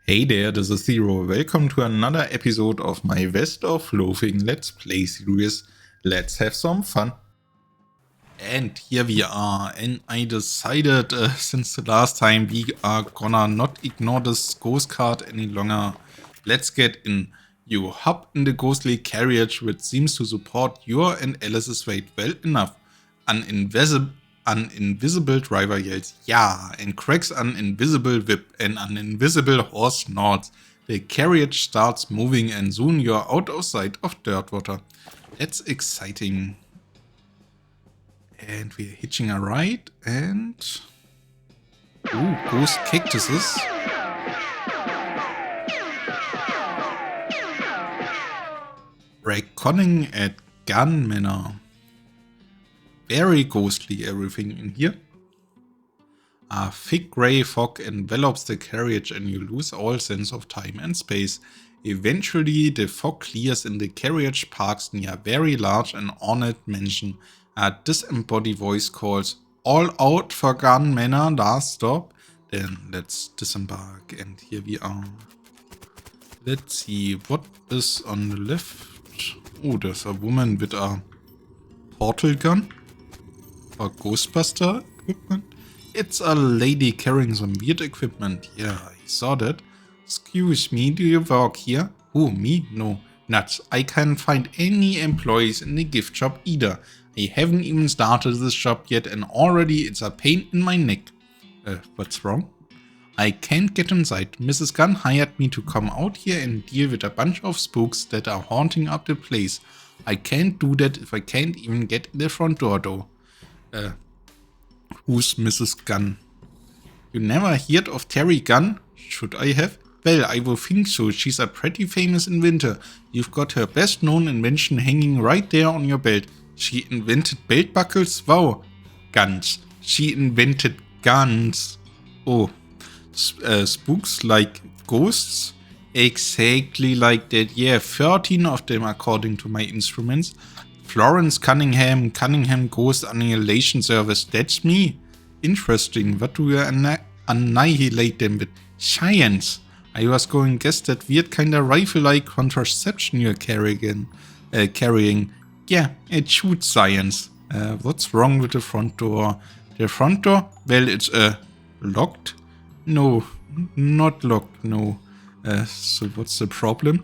Hey there, this is Zero. Welcome to another episode of my Best of Loathing Let's Play series. Let's have some fun. And here we are, and I decided since the last time we are gonna not ignore this ghost card any longer. Let's get in. You hop in the ghostly carriage which seems to support your and Alice's weight well enough. An invisible driver yells "Yeah" and cracks an invisible whip, and an invisible horse snorts. The carriage starts moving and soon you're out of sight of Dirtwater. That's exciting. And we're hitching a ride and... Ooh, ghost cactuses. Reckoning at Manor. Very ghostly everything in here. A thick grey fog envelops the carriage and you lose all sense of time and space. Eventually the fog clears and the carriage parks near a very large and ornate mansion. A disembodied voice calls, "All out for Gun Manor, last stop." Then let's disembark, and here we are. Let's see, what is on the left? Oh, there's a woman with a portal gun. Or Ghostbuster equipment. It's a lady carrying some weird equipment. Yeah, I saw that. Excuse me, do you work here? Oh, me? No. Nuts. I can't find any employees in the gift shop either. I haven't even started this shop yet and already it's a pain in my neck. What's wrong? I can't get inside. Mrs. Gunn hired me to come out here and deal with a bunch of spooks that are haunting up the place. I can't do that if I can't even get in the front door though. Who's Mrs. Gunn? You never heard of Terry Gunn? Should I have? Well, I will think so. She's a pretty famous inventor. You've got her best known invention hanging right there on your belt. She invented belt buckles? Wow. Guns. She invented guns. Oh. Spooks like ghosts? Exactly like that. Yeah, 13 of them according to my instruments. Florence Cunningham Ghost Annihilation Service. That's me. Interesting. What do you annihilate them with? Science. I was going to guess that weird kind of rifle-like contraception you're carrying. Yeah, it shoots science. What's wrong with the front door? The front door? Well, it's locked? No, not locked, no. So what's the problem?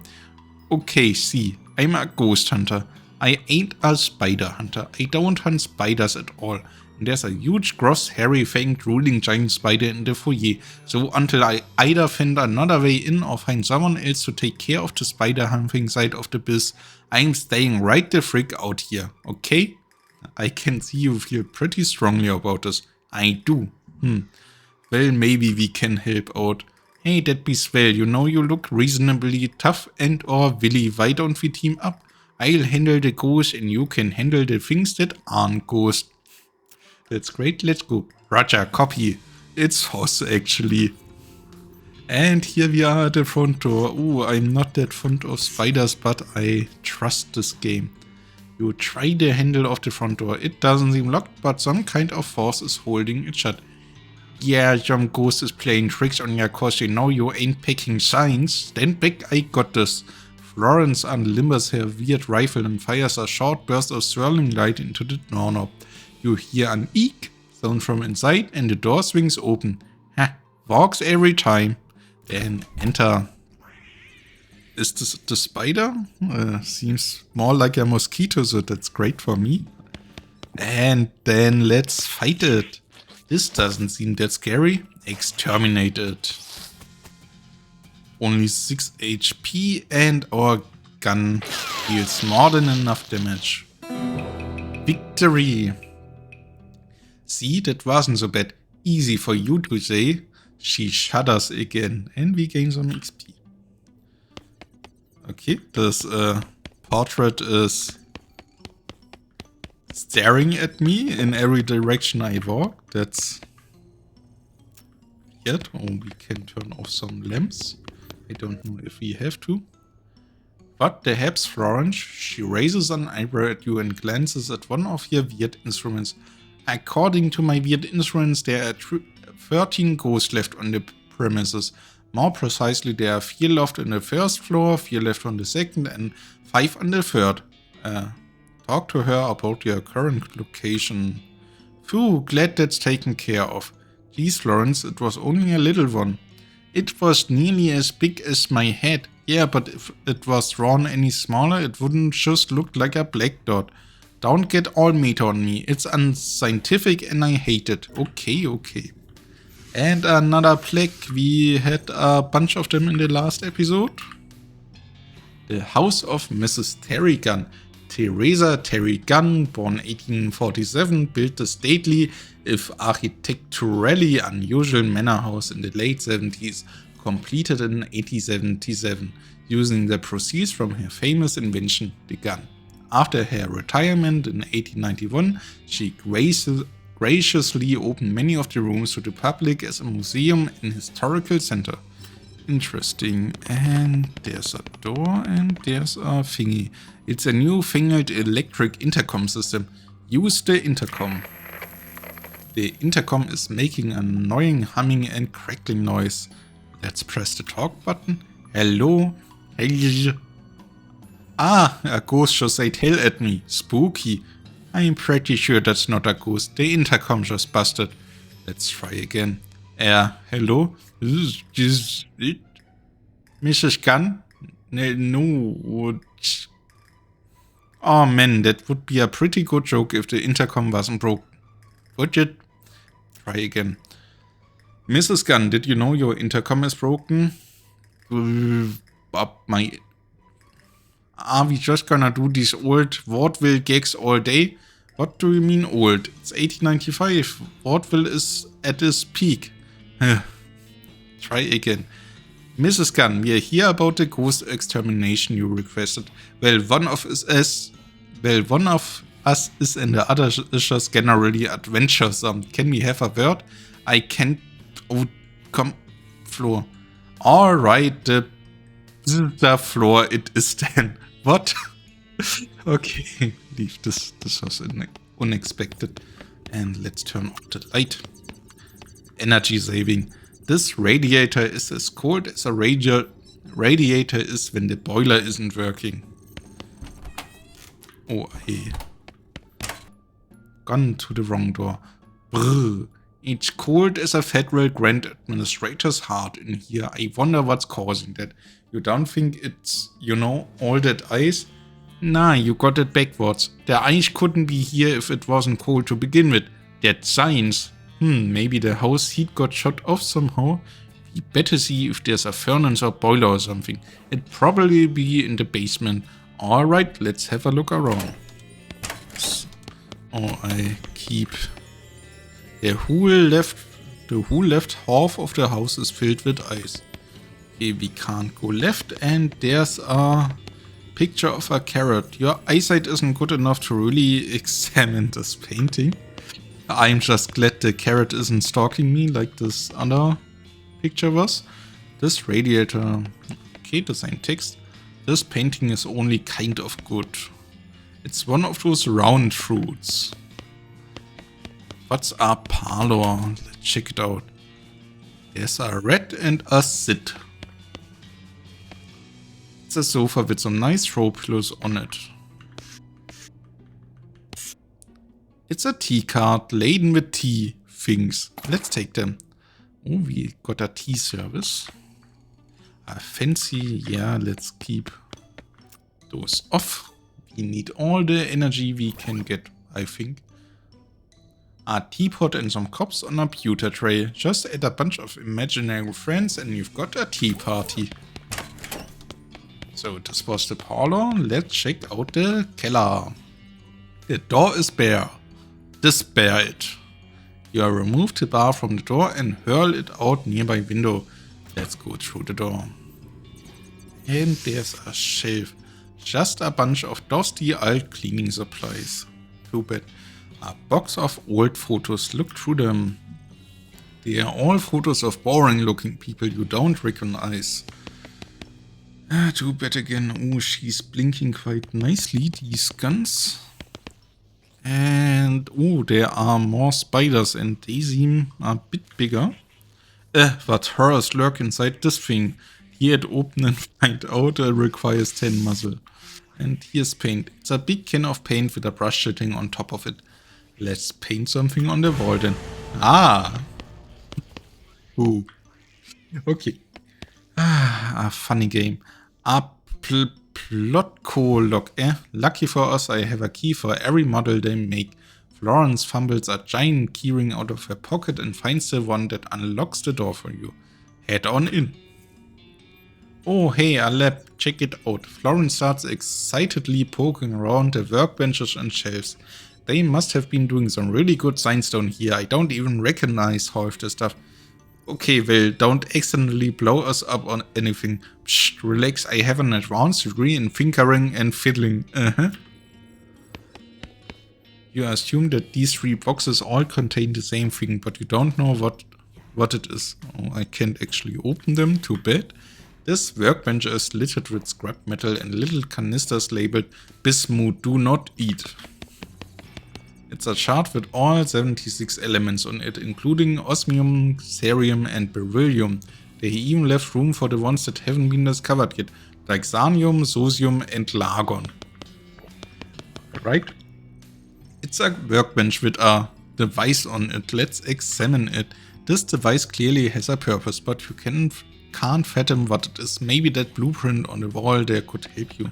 Okay, see, I'm a ghost hunter. I ain't a spider hunter. I don't hunt spiders at all. And there's a huge, gross, hairy-fanged, ruling giant spider in the foyer. So until I either find another way in or find someone else to take care of the spider hunting side of the biz, I'm staying right the frick out here, okay? I can see you feel pretty strongly about this. I do. Well, maybe we can help out. Hey, that'd be swell. You know you look reasonably tough and or willy. Why don't we team up? I'll handle the ghost and you can handle the things that aren't ghost. That's great, let's go. Roger, copy. It's Hoss actually. And here we are at the front door. Ooh, I'm not that fond of spiders, but I trust this game. You try the handle of the front door. It doesn't seem locked, but some kind of force is holding it shut. Yeah, some ghost is playing tricks on you cause you know you ain't picking signs. Stand back, I got this. Florence unlimbers her weird rifle and fires a short burst of swirling light into the doorknob. You hear an eek sound from inside and the door swings open. Ha, works every time. Then enter. Is this the spider? Seems more like a mosquito, so that's great for me. And then let's fight it. This doesn't seem that scary. Exterminate it. Only 6 HP and our gun deals more than enough damage. Victory! See, that wasn't so bad. Easy for you to say. She shudders again and we gain some XP. Okay, this portrait is staring at me in every direction I walk. That's weird. Oh, we can turn off some lamps. I don't know if we have to. But perhaps Florence, she raises an eyebrow at you and glances at one of your weird instruments. According to my weird instruments, there are 13 ghosts left on the premises. More precisely, there are 4 left on the first floor, 4 left on the second, and 5 on the third. Talk to her about your current location. Phew, glad that's taken care of. Geez, Lawrence, it was only a little one. It was nearly as big as my head. Yeah, but if it was drawn any smaller, it wouldn't just look like a black dot. Don't get all meta on me. It's unscientific and I hate it. Okay. And another plague. We had a bunch of them in the last episode. The House of Mrs. Terrigan. Teresa Terrigan, born 1847, built the stately, if architecturally unusual manor house in the late 70s, completed in 1877, using the proceeds from her famous invention, the gun. After her retirement in 1891, she graciously opened many of the rooms to the public as a museum and historical center. Interesting. And there's a door and there's a thingy. It's a newfangled electric intercom system. Use the intercom. The intercom is making an annoying humming and crackling noise. Let's press the talk button. Hello? Hello? Ah, a ghost just said hell at me. Spooky. I'm pretty sure that's not a ghost. The intercom just busted. Let's try again. Hello? Is it Mrs. Gunn? No. Oh man, that would be a pretty good joke if the intercom wasn't broke. Would it? Try again. Mrs. Gunn, did you know your intercom is broken? Are we just gonna do these old vaudeville gags all day? What do you mean old? It's 1895. Vaudeville is at its peak. Try again. Mrs. Gunn, we are here about the ghost extermination you requested. Well, one of us is and the other is just generally adventuresome. Can we have a word? I can't. Oh, come, floor. All right, the floor it is then. What? Okay, leave this. This was unexpected. And let's turn off the light. Energy saving. This radiator is as cold as a radiator is when the boiler isn't working. Oh, I gone to the wrong door. Brr. It's cold as a federal grand administrator's heart in here. I wonder what's causing that. You don't think it's, all that ice? Nah, you got it backwards. The ice couldn't be here if it wasn't cold to begin with. That's science. Maybe the house heat got shut off somehow. We better see if there's a furnace or boiler or something. It'd probably be in the basement. Alright, let's have a look around. Oh, I keep... The whole left half of the house is filled with ice. Okay, we can't go left, and there's a picture of a carrot. Your eyesight isn't good enough to really examine this painting. I'm just glad the carrot isn't stalking me like this other picture was. This radiator... Okay, design text. This painting is only kind of good. It's one of those round fruits. What's our parlor? Let's check it out. There's a red and a sit. It's a sofa with some nice throw pillows on it. It's a tea cart laden with tea things. Let's take them. Oh, we got a tea service. A fancy, yeah, let's keep those off. We need all the energy we can get, I think. A teapot and some cups on a pewter tray. Just add a bunch of imaginary friends and you've got a tea party. So this was the parlor. Let's check out the cellar. The door is bare. Despair it. You remove the bar from the door and hurl it out nearby window. Let's go through the door. And there's a shelf. Just a bunch of dusty old cleaning supplies. Too bad. A box of old photos. Look through them. They are all photos of boring looking people you don't recognize. Too bad again. Oh, she's blinking quite nicely, these guns. And, oh, there are more spiders and they seem a bit bigger. What horrors lurk inside this thing? Hear it open and find out requires 10 muscle. And here's paint. It's a big can of paint with a brush sitting on top of it. Let's paint something on the wall then. Ah! Ooh. Okay. A funny game. A plot log. Lucky for us, I have a key for every model they make. Florence fumbles a giant keyring out of her pocket and finds the one that unlocks the door for you. Head on in. Oh hey, a lab, check it out. Florence starts excitedly poking around the workbenches and shelves. They must have been doing some really good science down here. I don't even recognize half the stuff. Okay, well, don't accidentally blow us up on anything. Psst, relax, I have an advanced degree in fingering and fiddling. You assume that these 3 boxes all contain the same thing, but you don't know what it is. Oh, I can't actually open them, too bad. This workbench is littered with scrap metal and little canisters labeled Bismuth, do not eat. It's a chart with all 76 elements on it, including osmium, cerium and beryllium. They even left room for the ones that haven't been discovered yet, like xanium, zosium and largon. Right? It's a workbench with a device on it. Let's examine it. This device clearly has a purpose, but you can't fathom what it is. Maybe that blueprint on the wall there could help you.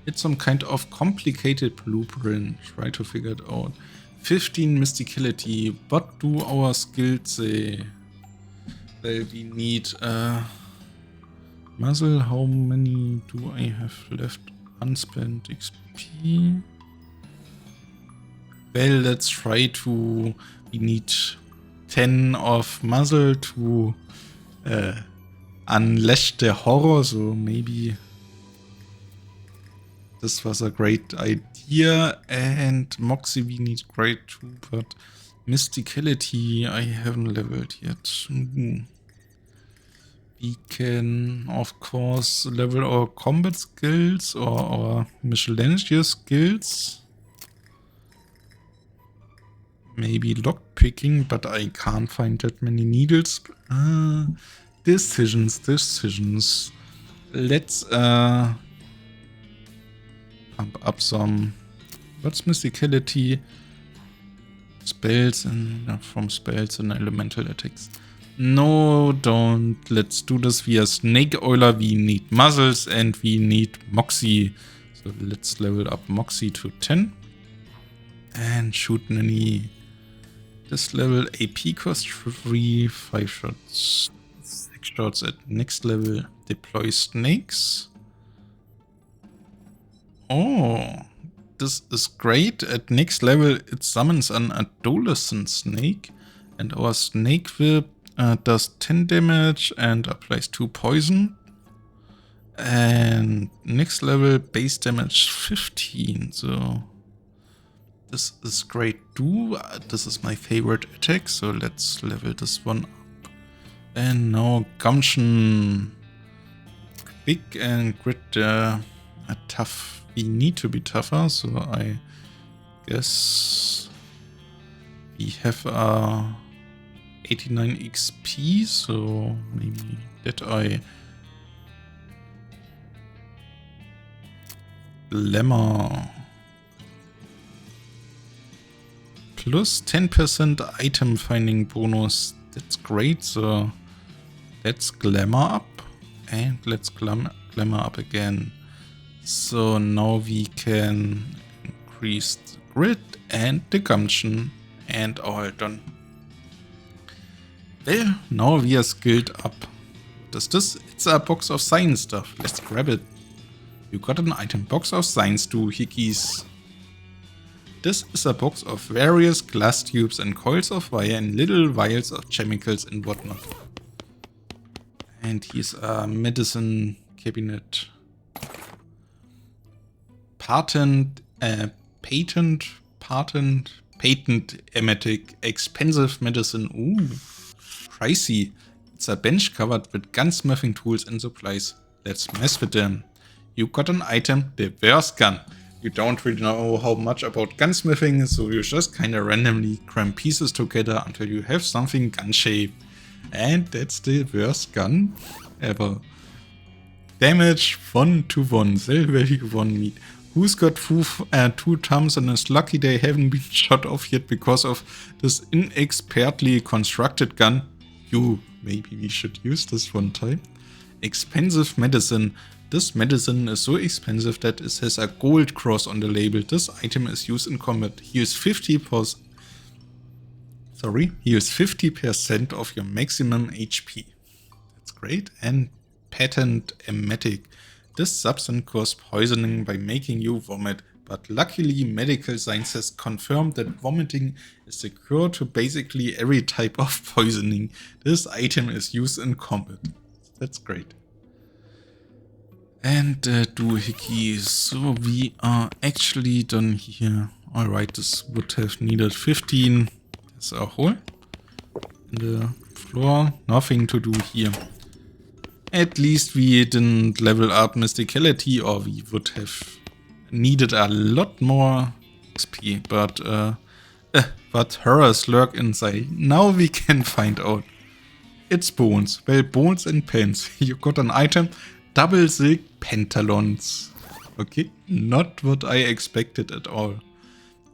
It's some kind of complicated blueprint. Try to figure it out. 15 mysticality. What do our skills say? Well, we need muzzle. How many do I have left? Unspent XP. Well, let's try to... We need 10 of muzzle to unleash the horror, so maybe this was a great idea. And Moxie we need great too, but mysticality I haven't leveled yet. We can of course level our combat skills or our miscellaneous skills. Maybe lockpicking, but I can't find that many needles. Decisions. Let's pump up some. What's mysticality? Spells and from spells and elemental attacks. No, don't. Let's do this via Snake Oiler. We need muzzles and we need Moxie. So let's level up Moxie to 10. And shoot Nanny. This level AP cost 3, 5 shots, 6 shots at next level. Deploy snakes. Oh, this is great. At next level it summons an adolescent snake. And our snake whip does 10 damage and applies 2 poison. And next level base damage 15, so... This is great too. This is my favorite attack, so let's level this one up. And now Gumption. Big and grit tough. We need to be tougher, so I guess we have 89 XP, so maybe that I Glamour. Plus 10% item finding bonus. That's great. So let's glamour up. And let's glamour up again. So now we can increase the grit and the gumption. And all done. Well, now we are skilled up. What is this? It's a box of science stuff. Let's grab it. You got an item. Box of science doohickeys. This is a box of various glass tubes and coils of wire and little vials of chemicals and whatnot. And here's a medicine cabinet. Patent, emetic, expensive medicine. Ooh, pricey. It's a bench covered with gunsmithing tools and supplies. Let's mess with them. You got an item, the worst gun. You don't really know how much about gunsmithing, so you just kinda randomly cram pieces together until you have something gun-shaped. And that's the worst gun ever. Damage 1 to 1. Sell value 1 meat. Who's got two thumbs and is lucky they haven't been shot off yet because of this inexpertly constructed gun? You. Maybe we should use this one time. Expensive medicine. This medicine is so expensive that it has a gold cross on the label. This item is used in combat. Heals 50%. Sorry, heals 50% of your maximum HP. That's great. And patent emetic. This substance causes poisoning by making you vomit. But luckily, medical science has confirmed that vomiting is the cure to basically every type of poisoning. This item is used in combat. That's great. And doohickey. So we are actually done here. Alright, this would have needed 15. There's a hole in the floor. Nothing to do here. At least we didn't level up mysticality, or we would have needed a lot more XP. But horrors lurk inside. Now we can find out. It's bones. Well, bones and pants. You got an item. Double silk pantalons. Okay, not what I expected at all.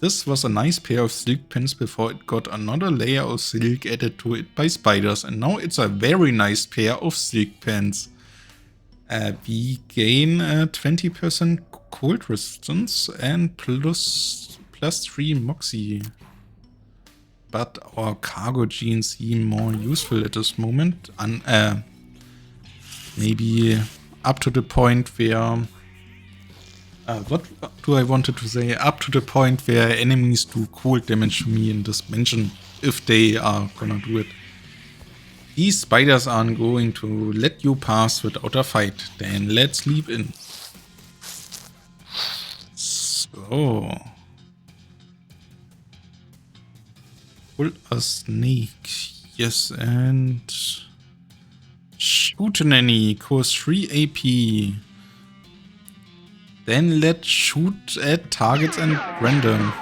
This was a nice pair of silk pants before it got another layer of silk added to it by spiders. And now it's a very nice pair of silk pants. We gain 20% cold resistance and plus 3 moxie. But our cargo jeans seem more useful at this moment. Maybe up to the point where... what do I wanted to say? Up to the point where enemies do cold damage to me in this mansion, if they are gonna do it. These spiders aren't going to let you pass without a fight. Then let's leap in. So... pull a snake. Yes, and... shoot an enemy. Costs 3 AP. Then let's shoot at targets and random.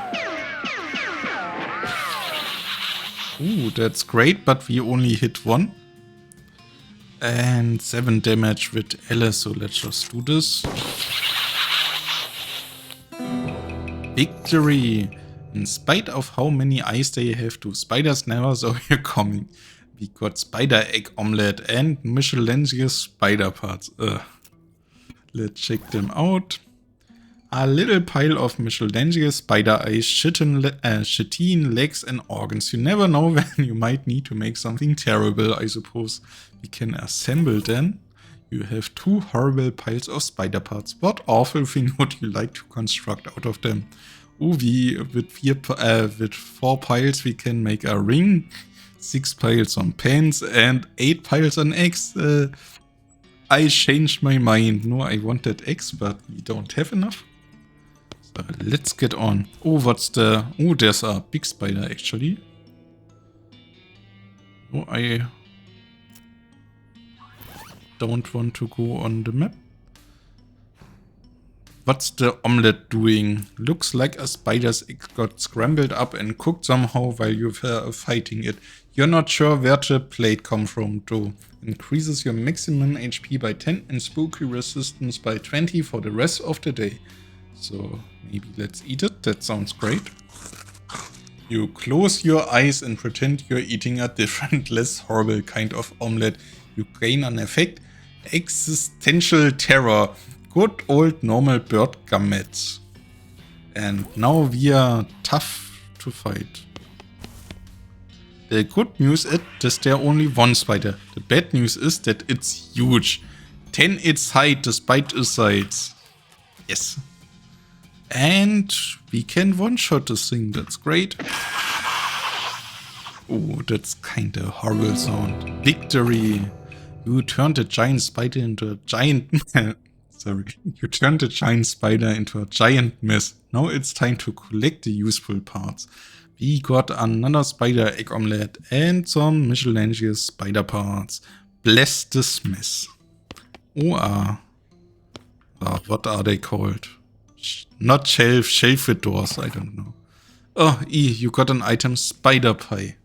Ooh, that's great, but we only hit 1. And 7 damage with Alice, so let's just do this. Victory! In spite of how many eyes they have, two spiders never saw you coming. We got spider egg omelette and Michelangelo spider parts. Let's check them out. A little pile of Michelangelo spider eyes, chitin legs and organs. You never know when you might need to make something terrible, I suppose. We can assemble them. You have 2 horrible piles of spider parts. What awful thing would you like to construct out of them? Oh, with 4 piles we can make a ring, 6 piles on pants and 8 piles on eggs. I changed my mind. No, I wanted eggs, but we don't have enough. So let's get on. Oh, what's the... oh, there's a big spider actually. Oh, I don't want to go on the map. What's the omelette doing? Looks like a spider's egg got scrambled up and cooked somehow while you were fighting it. You're not sure where the plate come from though. Increases your maximum HP by 10 and spooky resistance by 20 for the rest of the day. So maybe let's eat it. That sounds great. You close your eyes and pretend you're eating a different, less horrible kind of omelette. You gain an effect. Existential terror. Good old normal bird gametes. And now we are tough to fight. The good news is that there are only 1 spider. The bad news is that it's huge. 10 its height despite its size. Yes. And we can one-shot this thing. That's great. Oh, that's kinda horrible sound. Victory. You turned a giant spider into a giant... Sorry. You turned a giant spider into a giant mess. Now it's time to collect the useful parts. We got another spider egg omelette and some Michelangelo spider parts. Bless this mess. What are they called? Not shelf with doors, I don't know. Oh, you got an item spider pie.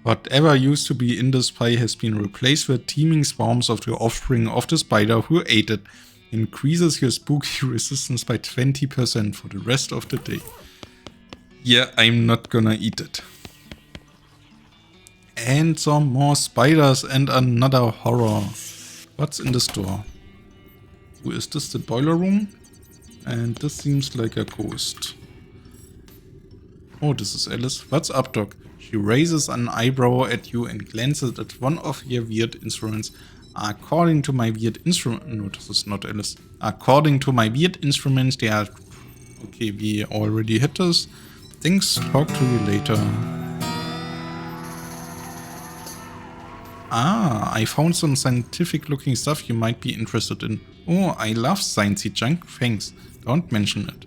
Whatever used to be in this pie has been replaced with teeming swarms of the offspring of the spider who ate it. Increases your spooky resistance by 20% for the rest of the day. Yeah, I'm not gonna eat it. And some more spiders and another horror. What's in the store? Who is this? The boiler room? And this seems like a ghost. Oh, this is Alice. What's up, Doc? She raises an eyebrow at you and glances at one of your weird instruments. According to my weird instrument... No, this is not Alice. According to my weird instruments, they are... Okay, we already hit this. Thanks, talk to you later. I found some scientific looking stuff you might be interested in. Oh, I love sciencey junk, thanks. Don't mention it.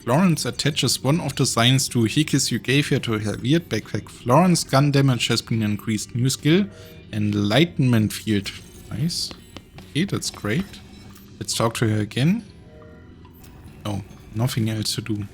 Florence attaches one of the signs to Hikis you gave her to her weird backpack. Florence gun damage has been increased. New skill, enlightenment field. Nice. Okay, that's great. Let's talk to her again. Oh, nothing else to do.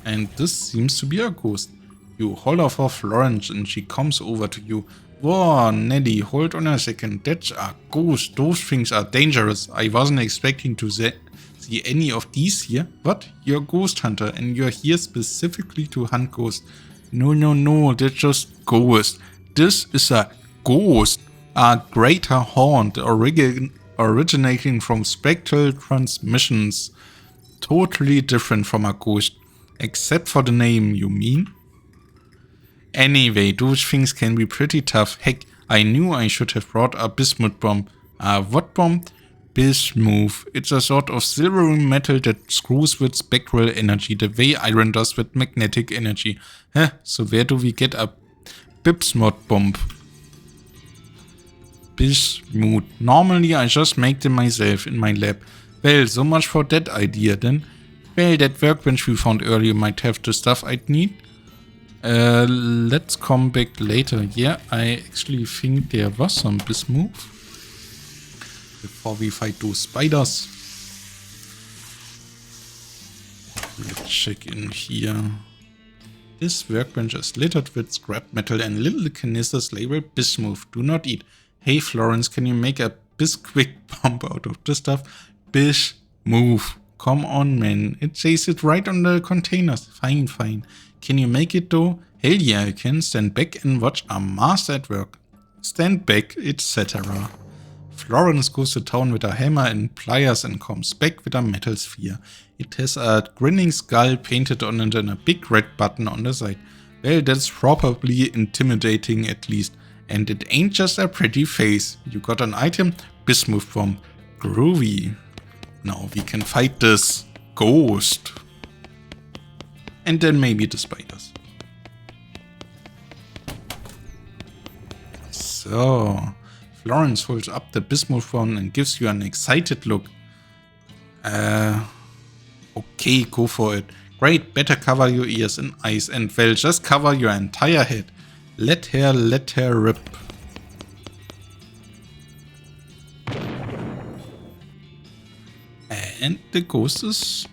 And this seems to be a ghost. You holler for Florence and she comes over to you. Whoa, Nelly, hold on a second. That's a ghost. Those things are dangerous. I wasn't expecting to see any of these here. What? You're a ghost hunter and you're here specifically to hunt ghosts. No, that's just ghost. This is a ghost. A greater haunt originating from spectral transmissions. Totally different from a ghost. Except for the name, you mean? Anyway, those things can be pretty tough. Heck, I knew I should have brought a bismuth bomb. What bomb? Bismuth. It's a sort of silvery metal that screws with spectral energy, the way iron does with magnetic energy. So where do we get a bismuth bomb? Bismuth. Normally I just make them myself in my lab. Well, so much for that idea then. Well, that workbench we found earlier might have the stuff I'd need. Let's come back later. Yeah, I actually think there was some bismuth. Before we fight those spiders. Let's check in here. This workbench is littered with scrap metal and little canisters labeled bismuth. Do not eat. Hey Florence, can you make a bisquick bomb out of this stuff? Bismuth. Come on, man. It says it right on the containers. Fine. Can you make it though? Hell yeah, I can. Stand back and watch a master at work. Stand back, etc. Florence goes to town with a hammer and pliers and comes back with a metal sphere. It has a grinning skull painted on it and a big red button on the side. Well, that's probably intimidating at least. And it ain't just a pretty face. You got an item? Bismuth bomb. Groovy. Now we can fight this ghost. And then maybe the spiders. So, Florence holds up the bismuth bomb and gives you an excited look. Okay, go for it. Great, better cover your ears and eyes and well, just cover your entire head. Let her rip. And the ghost is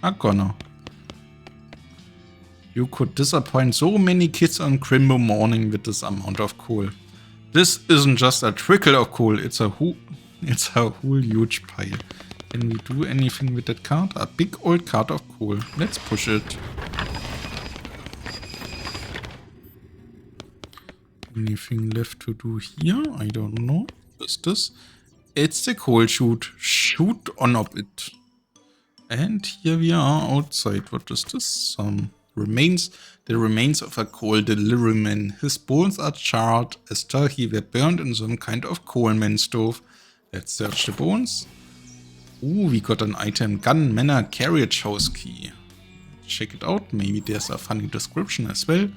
a goner. You could disappoint so many kids on Crimbo morning with this amount of coal. This isn't just a trickle of coal, it's a whole huge pile. Can we do anything with that cart? A big old cart of coal. Let's push it. Anything left to do here? I don't know. What is this? It's the coal chute. Shoot on up it. And here we are outside. What is this? Some remains. The remains of a coal deliveryman. His bones are charred as though he were burned in some kind of coalman stove. Let's search the bones. Ooh, we got an item. Gun Manor carriage house key. Check it out. Maybe there's a funny description as well.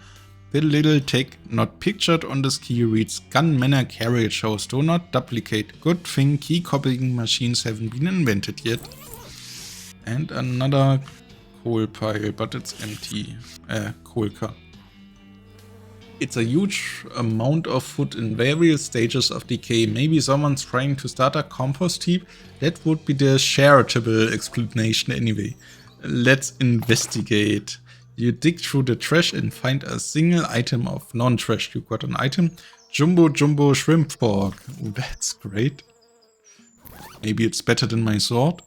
The little tag not pictured on this key reads Gun Manor carriage house. Do not duplicate. Good thing key copying machines haven't been invented yet. And another coal pile, but it's empty. Coal car. It's a huge amount of food in various stages of decay. Maybe someone's trying to start a compost heap. That would be the charitable explanation anyway. Let's investigate. You dig through the trash and find a single item of non-trash. You got an item. Jumbo shrimp fork. Oh, that's great. Maybe it's better than my sword.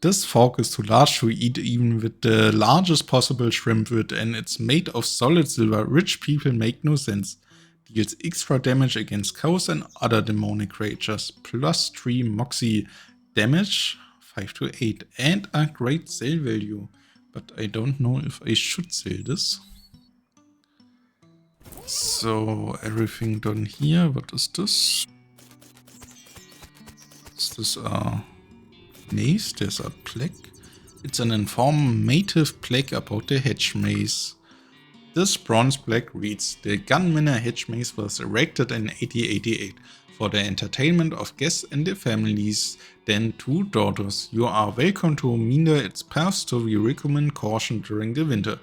This fork is too large to eat even with the largest possible shrimp wit, and it's made of solid silver. Rich people make no sense. Deals extra damage against cows and other demonic creatures. Plus 3 moxie damage, 5 to 8, and a great sale value. But I don't know if I should sell this. So everything done here. What is this? Is this a maze? There's a plaque. It's an informative plaque about the hedge maze. This bronze plaque reads, the Gunmanor hedge maze was erected in 1888 for the entertainment of guests and their families, then 2 daughters. You are welcome to meander its paths, so we recommend caution during the winter.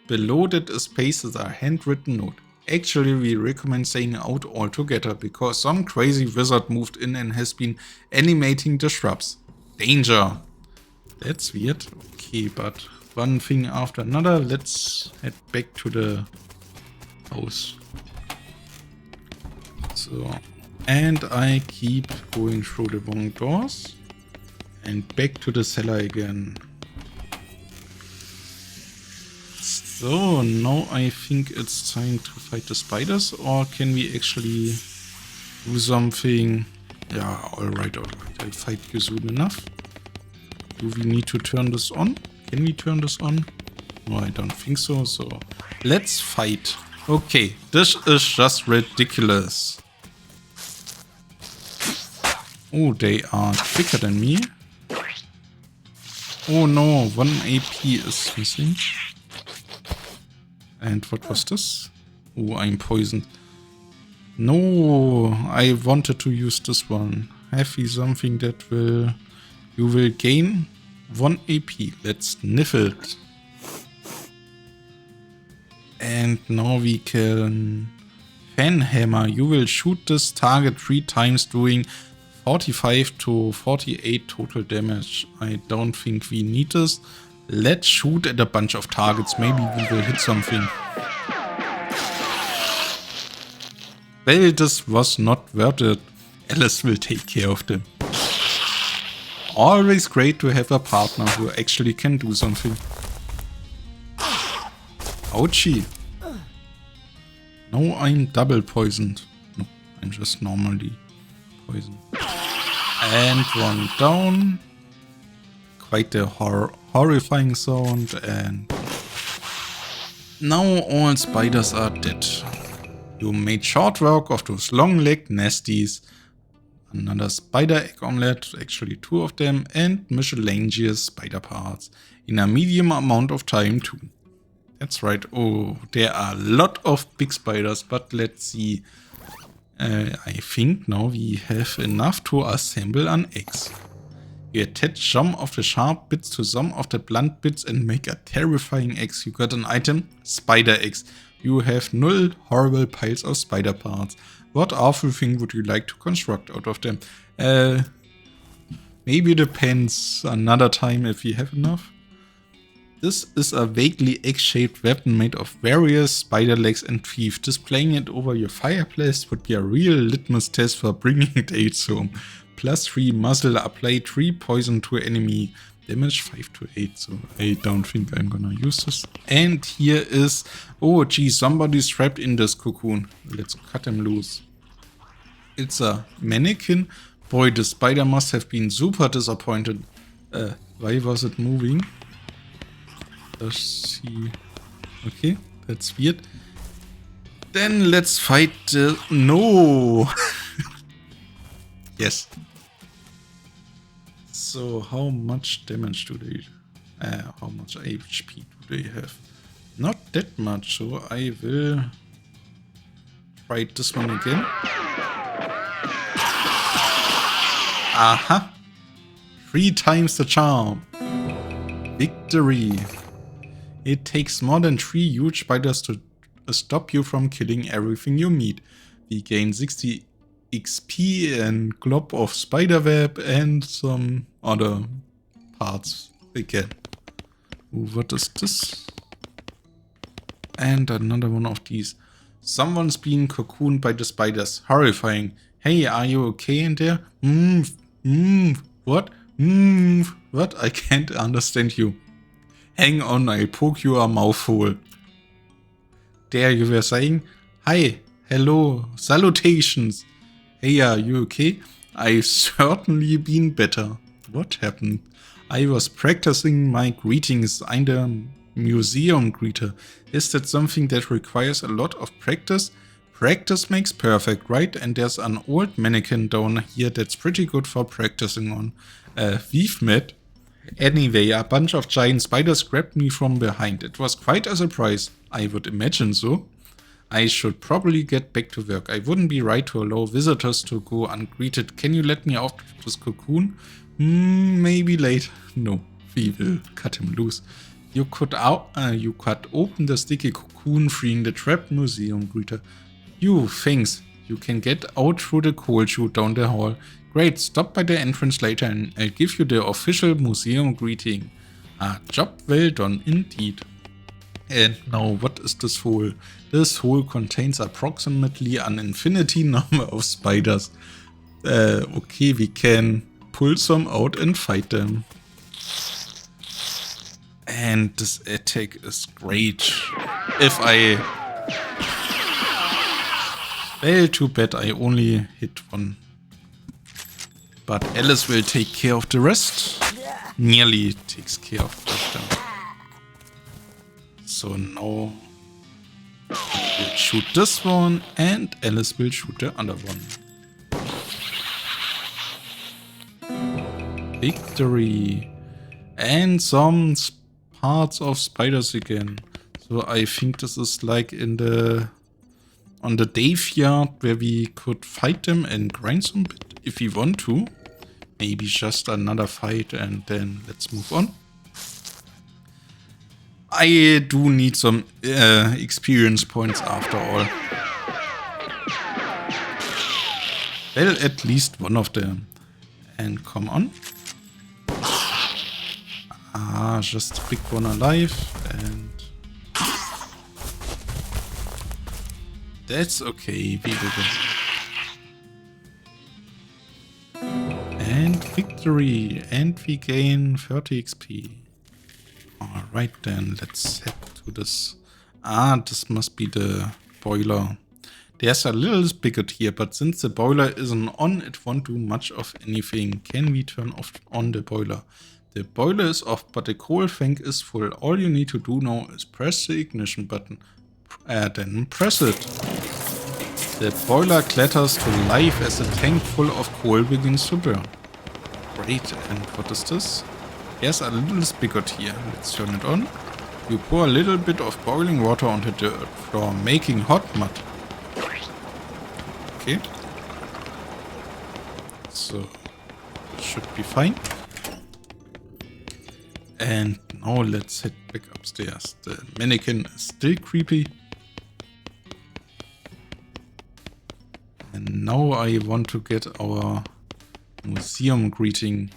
Below that space is a handwritten note. Actually, we recommend staying out altogether, because some crazy wizard moved in and has been animating the shrubs. Danger! That's weird. Okay, but one thing after another. Let's head back to the house. So, and I keep going through the wrong doors. And back to the cellar again. So, now I think it's time to fight the spiders. Or can we actually do something? Yeah, alright. I'll fight you soon enough. Do we need to turn this on? Can we turn this on? No, I don't think so. So, let's fight. Okay, this is just ridiculous. Oh, they are quicker than me. Oh no, 1 AP is missing. And what was this? Oh, I'm poisoned. No, I wanted to use this one. Have we something that will... You will gain 1 AP. Let's sniff it. And now we can... Fan Hammer. You will shoot this target 3 times, doing 45 to 48 total damage. I don't think we need this. Let's shoot at a bunch of targets. Maybe we will hit something. Well, this was not worth it. Alice will take care of them. Always great to have a partner who actually can do something. Ouchie. No, I'm double poisoned. No, I'm just normally poisoned. And 1 down. Quite a horrifying sound. And now all spiders are dead. You made short work of those long-legged nasties. Another spider egg omelette, actually 2 of them, and miscellaneous spider parts. In a medium amount of time too. That's right. Oh, there are a lot of big spiders, but let's see. I think now we have enough to assemble an axe. You attach some of the sharp bits to some of the blunt bits and make a terrifying axe. You got an item? Spider axe. You have 0 horrible piles of spider parts. What awful thing would you like to construct out of them? Maybe depends another time if we have enough. This is a vaguely egg-shaped weapon made of various spider legs and teeth. Displaying it over your fireplace would be a real litmus test for bringing dates home. Plus 3 muzzle, apply 3 poison to enemy. Damage 5 to 8, so I don't think I'm gonna use this. And here is... Oh geez, somebody's trapped in this cocoon. Let's cut him loose. It's a mannequin. Boy, the spider must have been super disappointed. Why was it moving? Does she... Okay, that's weird. Then let's fight the... No! Yes. So, how much damage do they... how much HP do they have? Not that much, so I will try this one again. Aha! 3 times the charm. Victory. It takes more than 3 huge spiders to stop you from killing everything you meet. We gain 60 XP and glob of spiderweb and some other parts again. Ooh, what is this? and another one of these. Someone's being cocooned by the spiders. Horrifying. Hey, are you okay in there? What? What? I can't understand you. Hang on, I'll poke you a mouthful. There you were saying, hi, hello, salutations. Hey, are you okay? I've certainly been better. What happened? I was practicing my greetings. I'm the museum greeter. Is that something that requires a lot of practice? Practice makes perfect, right? And there's an old mannequin down here that's pretty good for practicing on. We've met. Anyway, a bunch of giant spiders grabbed me from behind. It was quite a surprise. I would imagine so. I should probably get back to work. I wouldn't be right to allow visitors to go ungreeted. Can you let me out of this cocoon? Maybe later. No, we will cut him loose. You cut open the sticky cocoon, freeing the trapped museum greeter. You, thanks. You can get out through the coal chute down the hall. Great, stop by the entrance later and I'll give you the official museum greeting. A job well done indeed. And now what is this hole? This hole contains approximately an infinity number of spiders. Okay, we can pull some out and fight them. And this attack is great. Well, too bad I only hit one. But Alice will take care of the rest. Nearly takes care of them. So now we'll shoot this one and Alice will shoot the other one. Victory. And some parts of spiders again. So I think this is like on the Daveyard where we could fight them and grind some bit if we want to. Maybe just another fight and then let's move on. I do need some experience points after all. Well, at least one of them. And come on. Just pick one alive and... That's okay, we will win. And victory! And we gain 30 XP. Alright then, let's head to this. This must be the boiler. There's a little spigot here, but since the boiler isn't on, it won't do much of anything. Can we turn on the boiler? The boiler is off, but the coal tank is full. All you need to do now is press the ignition button. Then press it. The boiler clatters to life as the tank full of coal begins to burn. Great, and what is this? There's a little spigot here. Let's turn it on. You pour a little bit of boiling water onto the floor, making hot mud. Okay. So, should be fine. And now let's head back upstairs. The mannequin is still creepy. And now I want to get our museum greeting.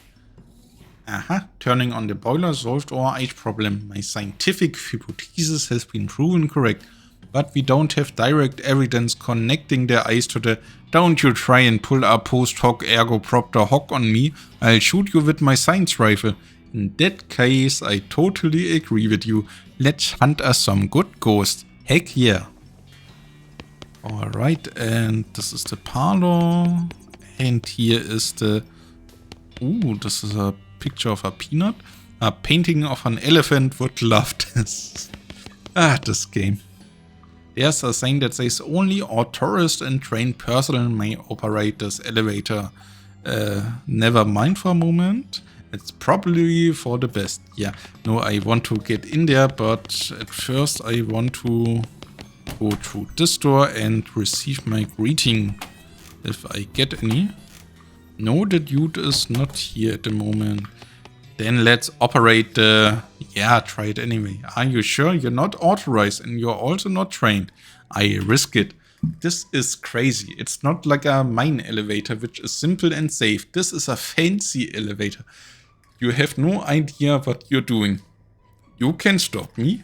Turning on the boiler solved our ice problem. My scientific hypothesis has been proven correct. But we don't have direct evidence connecting the ice to the... Don't you try and pull a post hoc ergo propter hoc on me. I'll shoot you with my science rifle. In that case, I totally agree with you. Let's hunt us some good ghosts. Heck yeah. Alright, and this is the parlor. And here is the... Ooh, this is a picture of a peanut. A painting of an elephant. Would love this. This game. There's a saying that says only our tourist and trained personnel may operate this elevator. Never mind for a moment. It's probably for the best. Yeah, no, I want to get in there, but at first I want to go through this door and receive my greeting. If I get any. No, the dude is not here at the moment. Then let's operate the... Yeah, try it anyway. Are you sure you're not authorized and you're also not trained? I risk it. This is crazy. It's not like a mine elevator, which is simple and safe. This is a fancy elevator. You have no idea what you're doing. You can stop me.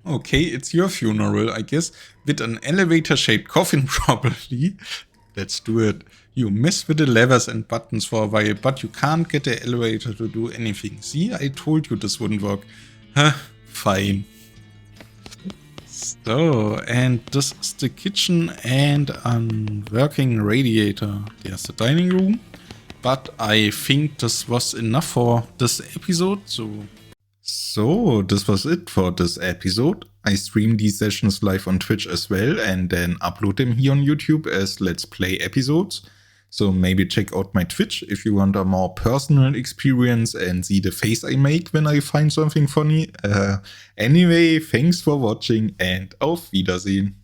Okay, it's your funeral, I guess. With an elevator-shaped coffin, probably. Let's do it. You mess with the levers and buttons for a while, but you can't get the elevator to do anything. See, I told you this wouldn't work. Huh, fine. So, and this is the kitchen and a working radiator. There's the dining room. But I think this was enough for this episode. So this was it for this episode. I stream these sessions live on Twitch as well and then upload them here on YouTube as Let's Play episodes. So maybe check out my Twitch if you want a more personal experience and see the face I make when I find something funny. Anyway, thanks for watching and auf Wiedersehen.